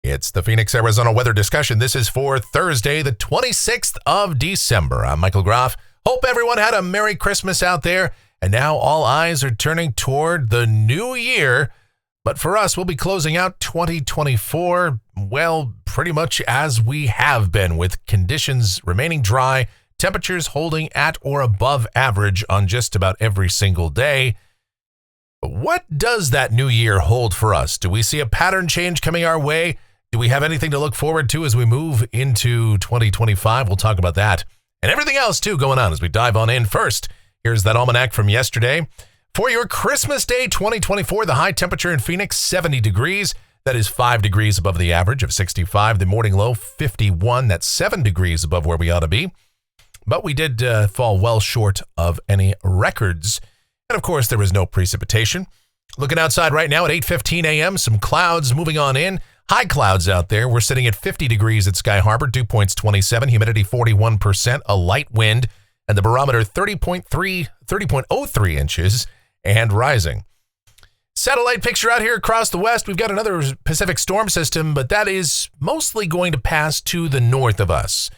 It's the Phoenix, Arizona weather discussion. This is for Thursday, the 26th of December. I'm Michael Groff. Hope everyone had a Merry Christmas out there. And now all eyes are turning toward the new year. But for us, we'll be closing out 2024, well, pretty much as we have been, with conditions remaining dry, temperatures holding at or above average on just about every single day. But what does that new year hold for us? Do we see a pattern change coming our way? Do we have anything to look forward to as we move into 2025? We'll talk about that and everything else, too, going on as we dive on in. First, here's that almanac from yesterday. For your Christmas Day 2024, the high temperature in Phoenix, 70 degrees. That is 5 degrees above the average of 65. The morning low, 51. That's 7 degrees above where we ought to be. But we did fall well short of any records. And, of course, there was no precipitation. Looking outside right now at 8:15 a.m., some clouds moving on in. High clouds out there. We're sitting at 50 degrees at Sky Harbor, dew points 27, humidity 41%, a light wind, and the barometer 30.03 inches and rising. Satellite picture out here across the west. We've got another Pacific storm system, but that is mostly going to pass to the north of us.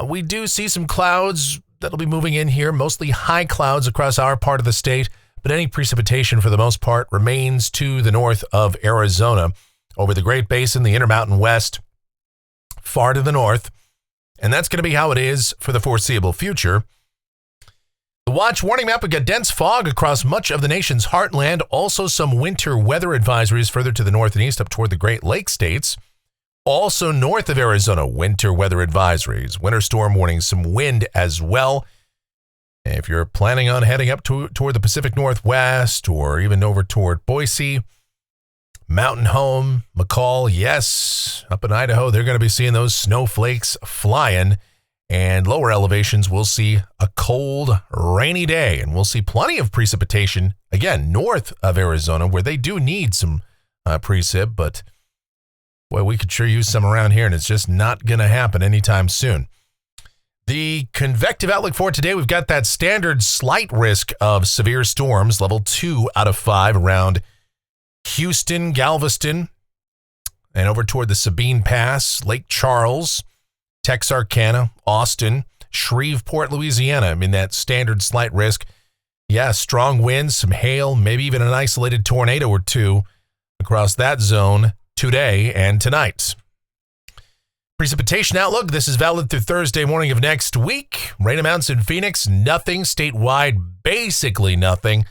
We do see some clouds that'll be moving in here, mostly high clouds across our part of the state, but any precipitation for the most part remains to the north of Arizona, over the Great Basin, the Intermountain West, far to the north, and that's going to be how it is for the foreseeable future. The watch warning map, we've got dense fog across much of the nation's heartland, also some winter weather advisories further to the north and east up toward the Great Lakes states. Also north of Arizona, winter weather advisories, winter storm warnings, some wind as well. If you're planning on heading up toward the Pacific Northwest or even over toward Boise, Mountain Home, McCall, yes, up in Idaho, they're going to be seeing those snowflakes flying. And lower elevations, we'll see a cold, rainy day, and we'll see plenty of precipitation, again, north of Arizona, where they do need some precip, but boy, we could sure use some around here, and it's just not going to happen anytime soon. The convective outlook for today, we've got that standard slight risk of severe storms, level 2 out of 5 around Houston, Galveston, and over toward the Sabine Pass, Lake Charles, Texarkana, Austin, Shreveport, Louisiana. I mean, that standard slight risk. Yeah, strong winds, some hail, maybe even an isolated tornado or two across that zone today and tonight. Precipitation outlook. This is valid through Thursday morning of next week. Rain amounts in Phoenix, nothing. Statewide, basically nothing.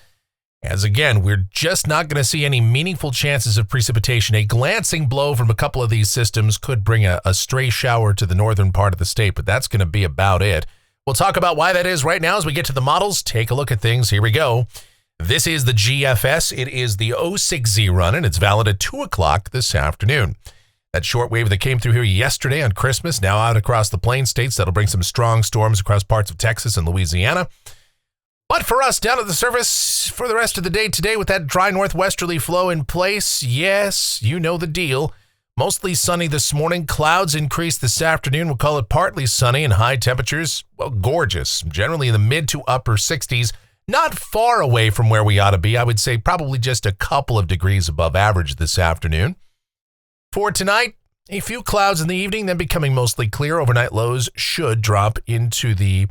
As again, we're just not going to see any meaningful chances of precipitation. A glancing blow from a couple of these systems could bring a stray shower to the northern part of the state, but that's going to be about it. We'll talk about why that is right now as we get to the models. Take a look at things. Here we go. This is the GFS. It is the 06Z run, and it's valid at 2 o'clock this afternoon. That shortwave that came through here yesterday on Christmas, now out across the plain states. That'll bring some strong storms across parts of Texas and Louisiana. But for us, down at the surface for the rest of the day today with that dry northwesterly flow in place, yes, you know the deal. Mostly sunny this morning. Clouds increase this afternoon. We'll call it partly sunny and high temperatures, well, gorgeous. Generally in the mid to upper 60s. Not far away from where we ought to be. I would say probably just a couple of degrees above average this afternoon. For tonight, a few clouds in the evening, then becoming mostly clear. Overnight lows should drop into the,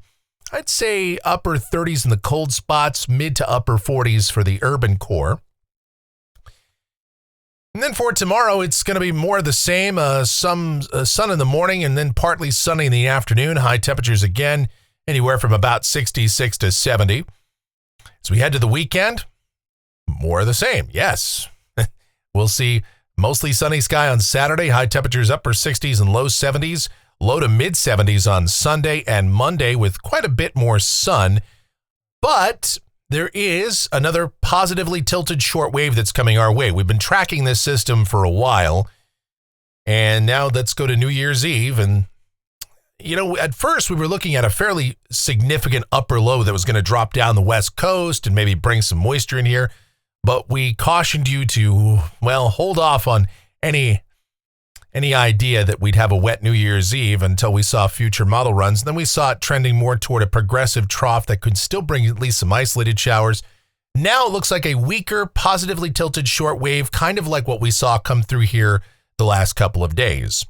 I'd say, upper 30s in the cold spots, mid to upper 40s for the urban core. And then for tomorrow, it's going to be more of the same. Some sun in the morning and then partly sunny in the afternoon. High temperatures again, anywhere from about 66 to 70. As we head to the weekend, more of the same. Yes, we'll see mostly sunny sky on Saturday. High temperatures upper 60s and low 70s. Low to mid 70s on Sunday and Monday with quite a bit more sun. But there is another positively tilted short wave that's coming our way. We've been tracking this system for a while. And now let's go to New Year's Eve. And, you know, at first we were looking at a fairly significant upper low that was going to drop down the West Coast and maybe bring some moisture in here. But we cautioned you to, well, hold off on any idea that we'd have a wet New Year's Eve until we saw future model runs. And then we saw it trending more toward a progressive trough that could still bring at least some isolated showers. Now it looks like a weaker, positively tilted short wave, kind of like what we saw come through here the last couple of days.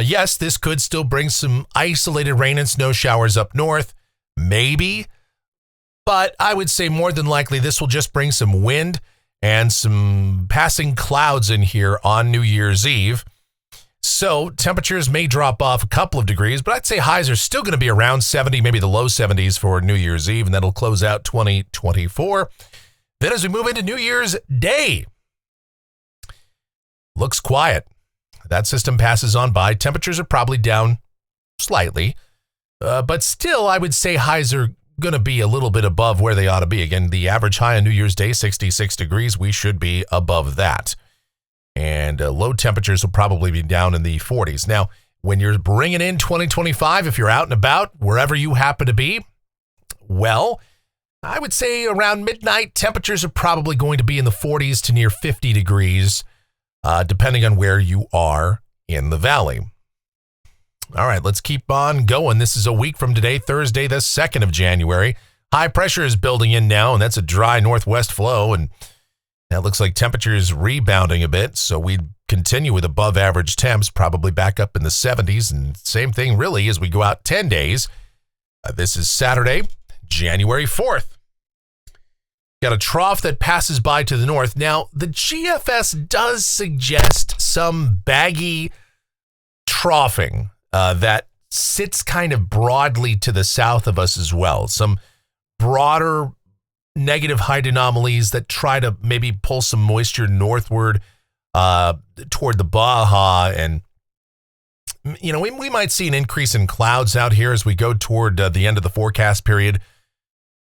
Yes, this could still bring some isolated rain and snow showers up north, maybe, but I would say more than likely this will just bring some wind and some passing clouds in here on New Year's Eve. So temperatures may drop off a couple of degrees, but I'd say highs are still going to be around 70, maybe the low 70s for New Year's Eve, and that'll close out 2024. Then as we move into New Year's Day, looks quiet. That system passes on by. Temperatures are probably down slightly, but still I would say highs are going to be a little bit above where they ought to be. Again, the average high on New Year's Day, 66 degrees. We should be above that. And low temperatures will probably be down in the 40s. Now, when you're bringing in 2025, if you're out and about, wherever you happen to be, well, I would say around midnight, temperatures are probably going to be in the 40s to near 50 degrees, depending on where you are in the valley. All right, let's keep on going. This is a week from today, Thursday, the 2nd of January. High pressure is building in now, and that's a dry northwest flow, and that looks like temperatures rebounding a bit, so we'd continue with above average temps, probably back up in the 70s, and same thing really as we go out 10 days. This is Saturday, January 4th. Got a trough that passes by to the north. Now, the GFS does suggest some baggy troughing that sits kind of broadly to the south of us as well. Some broader negative height anomalies that try to maybe pull some moisture northward toward the Baja. And, you know, we might see an increase in clouds out here as we go toward the end of the forecast period.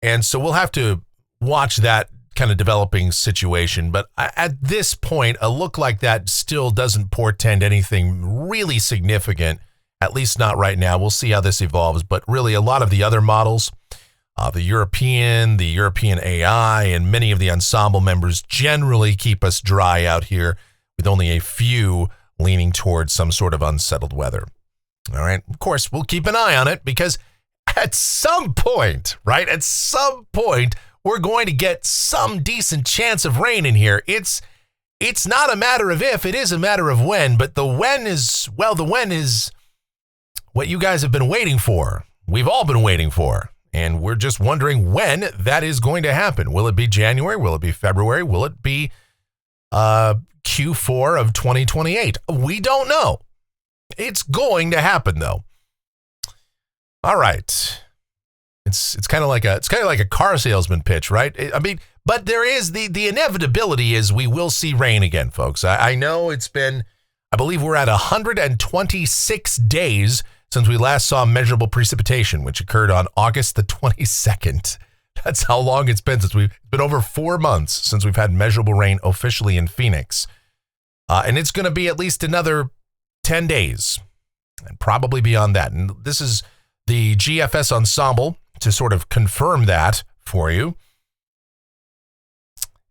And so we'll have to watch that kind of developing situation. But at this point, a look like that still doesn't portend anything really significant, at least not right now. We'll see how this evolves. But really, a lot of the other models, the European AI, and many of the ensemble members generally keep us dry out here with only a few leaning towards some sort of unsettled weather. All right. Of course, we'll keep an eye on it because at some point, right, we're going to get some decent chance of rain in here. It's not a matter of if, it is a matter of when, but the when is what you guys have been waiting for. We've all been waiting for. And we're just wondering when that is going to happen. Will it be January? Will it be February? Will it be Q4 of 2028? We don't know. It's going to happen, though. All right. It's kind of like a car salesman pitch, right? I mean, but there is the inevitability is we will see rain again, folks. I know it's been, I believe we're at 126 days since we last saw measurable precipitation, which occurred on August the 22nd. That's how long it's been since it's been over 4 months since we've had measurable rain officially in Phoenix. And it's going to be at least another 10 days and probably beyond that. And this is the GFS ensemble to sort of confirm that for you.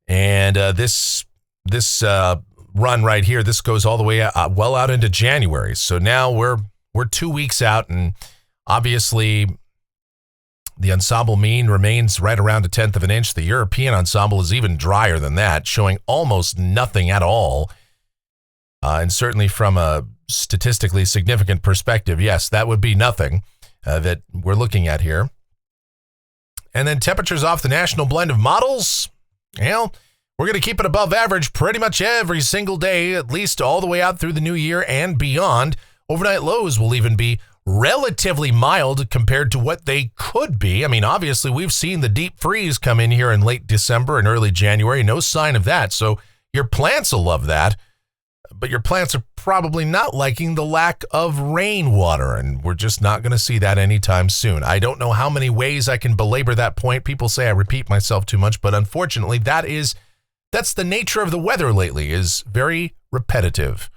And this run right here, this goes all the way well out into January. So now we're 2 weeks out, and obviously the ensemble mean remains right around 1/10 of an inch. The European ensemble is even drier than that, showing almost nothing at all. And certainly from a statistically significant perspective, yes, that would be nothing that we're looking at here. And then temperatures off the national blend of models, well, we're going to keep it above average pretty much every single day, at least all the way out through the new year and beyond. Overnight lows will even be relatively mild compared to what they could be. I mean, obviously, we've seen the deep freeze come in here in late December and early January. No sign of that. So your plants will love that. But your plants are probably not liking the lack of rainwater, and we're just not going to see that anytime soon. I don't know how many ways I can belabor that point. People say I repeat myself too much, but unfortunately, that's the nature of the weather lately, is very repetitive.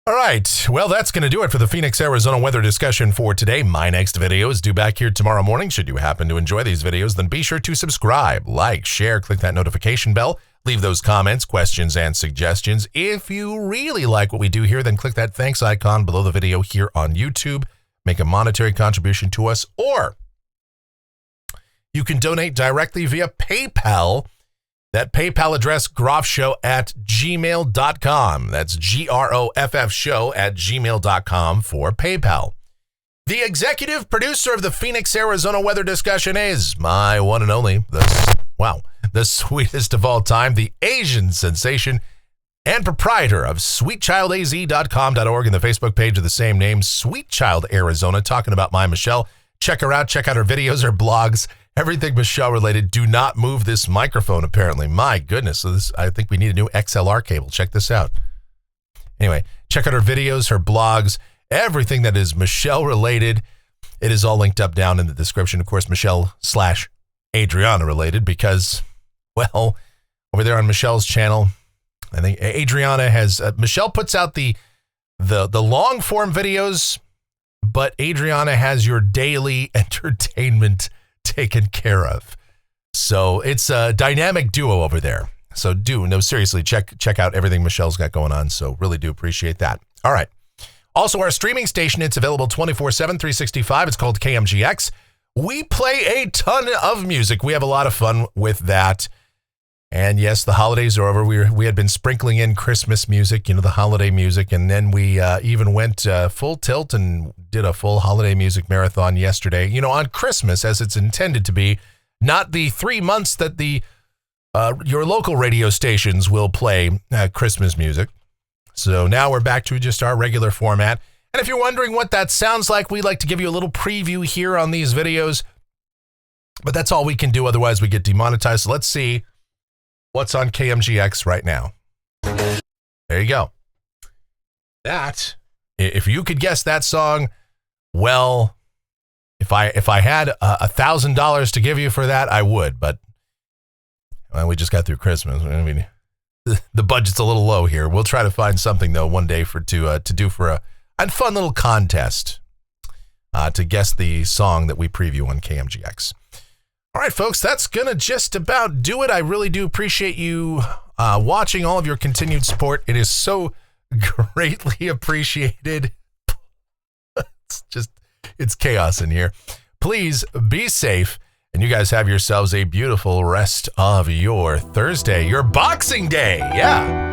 All right, well, that's going to do it for the Phoenix, Arizona weather discussion for today. My next video is due back here tomorrow morning. Should you happen to enjoy these videos, then be sure to subscribe, like, share, click that notification bell, leave those comments, questions, and suggestions. If you really like what we do here, then click that thanks icon below the video here on YouTube. Make a monetary contribution to us, or you can donate directly via PayPal. That PayPal address, groffshow@gmail.com. That's GROFF show@gmail.com for PayPal. The executive producer of the Phoenix, Arizona weather discussion is my one and only, the sweetest of all time, the Asian sensation and proprietor of sweetchildaz.com.org and the Facebook page of the same name, Sweet Child Arizona, talking about my Michelle. Check her out. Check out her videos, her blogs, everything Michelle related. Do not move this microphone, apparently. My goodness. So I think we need a new XLR cable. Check this out. Anyway, check out her videos, her blogs, everything that is Michelle related. It is all linked up down in the description. Of course, Michelle/Adriana related because, well, over there on Michelle's channel, I think Adriana has, Michelle puts out the long form videos, but Adriana has your daily entertainment taken care of. So it's a dynamic duo over there. So seriously, check out everything Michelle's got going on. So really do appreciate that. All right. Also, our streaming station, it's available 24/7, 365. It's called KMGX. We play a ton of music. We have a lot of fun with that. And yes, the holidays are over. We had been sprinkling in Christmas music, the holiday music. And then we even went full tilt and did a full holiday music marathon yesterday, on Christmas, as it's intended to be, not the 3 months that your local radio stations will play Christmas music. So now we're back to just our regular format. And if you're wondering what that sounds like, we like to give you a little preview here on these videos. But that's all we can do. Otherwise, we get demonetized. So let's see what's on KMGX right now. There you go. That, if you could guess that song, well, if I had $1,000 to give you for that, I would. But we just got through Christmas. I mean, the budget's a little low here. We'll try to find something though one day to do for a fun little contest to guess the song that we preview on KMGX. All right, folks, that's going to just about do it. I really do appreciate you watching, all of your continued support. It is so greatly appreciated. It's chaos in here. Please be safe, and you guys have yourselves a beautiful rest of your Thursday, your Boxing Day. Yeah.